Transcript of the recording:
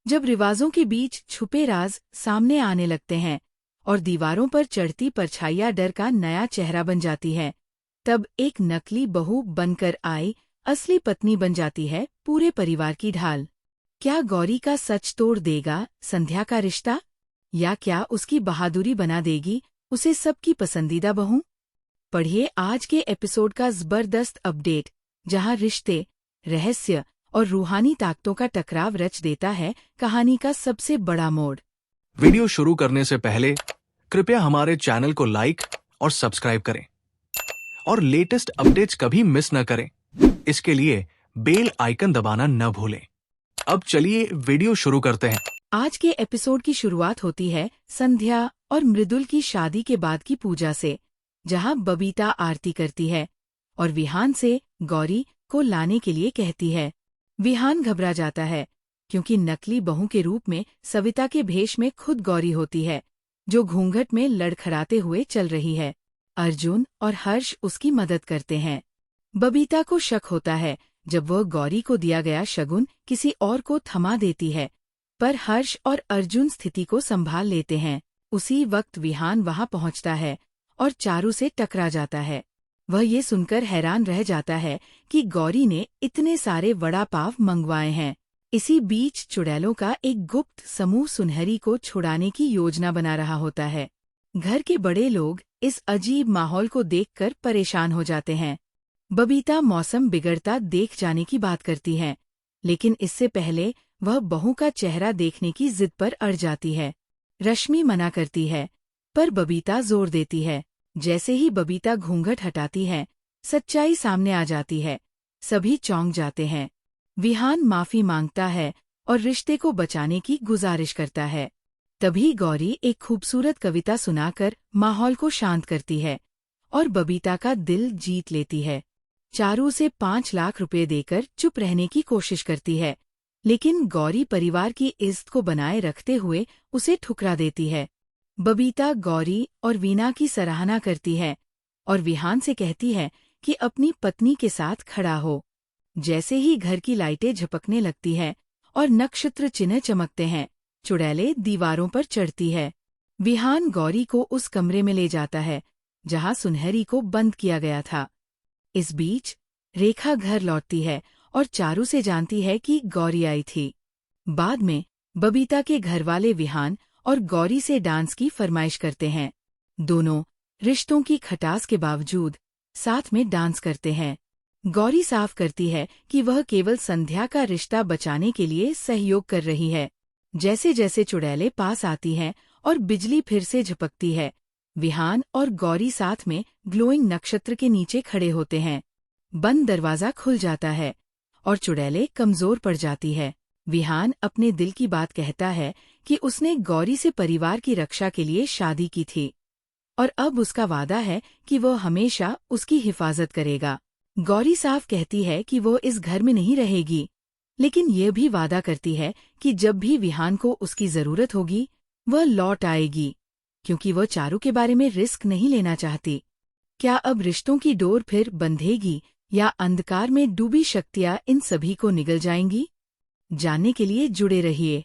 जब रिवाजों के बीच छुपे राज सामने आने लगते हैं और दीवारों पर चढ़ती परछाइयाँ डर का नया चेहरा बन जाती है, तब एक नकली बहू बनकर आई असली पत्नी बन जाती है पूरे परिवार की ढाल। क्या गौरी का सच तोड़ देगा संध्या का रिश्ता, या क्या उसकी बहादुरी बना देगी उसे सबकी पसंदीदा बहू? पढ़िए आज के एपिसोड का जबरदस्त अपडेट, जहां रिश्ते, रहस्य और रूहानी ताकतों का टकराव रच देता है कहानी का सबसे बड़ा मोड़। वीडियो शुरू करने से पहले कृपया हमारे चैनल को लाइक और सब्सक्राइब करें और लेटेस्ट अपडेट्स कभी मिस न करें। इसके लिए बेल आइकन दबाना न भूलें। अब चलिए वीडियो शुरू करते हैं। आज के एपिसोड की शुरुआत होती है संध्या और मृदुल की शादी के बाद की पूजा से, जहां बबीता आरती करती है और विहान से गौरी को लाने के लिए कहती है। विहान घबरा जाता है क्योंकि नकली बहू के रूप में सविता के भेष में खुद गौरी होती है, जो घूंघट में लड़खड़ाते हुए चल रही है। अर्जुन और हर्ष उसकी मदद करते हैं। बबीता को शक होता है जब वह गौरी को दिया गया शगुन किसी और को थमा देती है, पर हर्ष और अर्जुन स्थिति को संभाल लेते हैं। उसी वक्त विहान वहां पहुंचता है और चारू से टकरा जाता है। वह ये सुनकर हैरान रह जाता है कि गौरी ने इतने सारे वड़ा पाव मंगवाए हैं। इसी बीच चुड़ैलों का एक गुप्त समूह सुनहरी को छुड़ाने की योजना बना रहा होता है। घर के बड़े लोग इस अजीब माहौल को देखकर परेशान हो जाते हैं। बबीता मौसम बिगड़ता देख जाने की बात करती है, लेकिन इससे पहले वह बहू का चेहरा देखने की जिद पर अड़ जाती है। रश्मि मना करती है, पर बबीता जोर देती है। जैसे ही बबीता घूंघट हटाती है, सच्चाई सामने आ जाती है। सभी चौंक जाते हैं। विहान माफी मांगता है और रिश्ते को बचाने की गुजारिश करता है। तभी गौरी एक खूबसूरत कविता सुनाकर माहौल को शांत करती है और बबीता का दिल जीत लेती है। चारू उसे 5 लाख रुपए देकर चुप रहने की कोशिश करती है, लेकिन गौरी परिवार की इज्जत को बनाए रखते हुए उसे ठुकरा देती है। बबीता गौरी और वीना की सराहना करती है और विहान से कहती है कि अपनी पत्नी के साथ खड़ा हो। जैसे ही घर की लाइटें झपकने लगती है और नक्षत्र चिन्ह चमकते हैं, चुड़ैलें दीवारों पर चढ़ती है। विहान गौरी को उस कमरे में ले जाता है जहां सुनहरी को बंद किया गया था। इस बीच रेखा घर लौटती है और चारू से जानती है कि गौरी आई थी। बाद में बबीता के घरवाले विहान और गौरी से डांस की फरमाइश करते हैं। दोनों रिश्तों की खटास के बावजूद साथ में डांस करते हैं। गौरी साफ करती है कि वह केवल संध्या का रिश्ता बचाने के लिए सहयोग कर रही है। जैसे जैसे चुड़ैलें पास आती हैं और बिजली फिर से झपकती है, विहान और गौरी साथ में ग्लोइंग नक्षत्र के नीचे खड़े होते हैं। बंद दरवाजा खुल जाता है और चुड़ैलें कमजोर पड़ जाती है। विहान अपने दिल की बात कहता है कि उसने गौरी से परिवार की रक्षा के लिए शादी की थी और अब उसका वादा है कि वह हमेशा उसकी हिफाजत करेगा। गौरी साफ कहती है कि वो इस घर में नहीं रहेगी, लेकिन यह भी वादा करती है कि जब भी विहान को उसकी जरूरत होगी वह लौट आएगी, क्योंकि वह चारू के बारे में रिस्क नहीं लेना चाहती। क्या अब रिश्तों की डोर फिर बंधेगी या अंधकार में डूबी शक्तियां इन सभी को निगल जाएंगी? जानने के लिए जुड़े रहिए।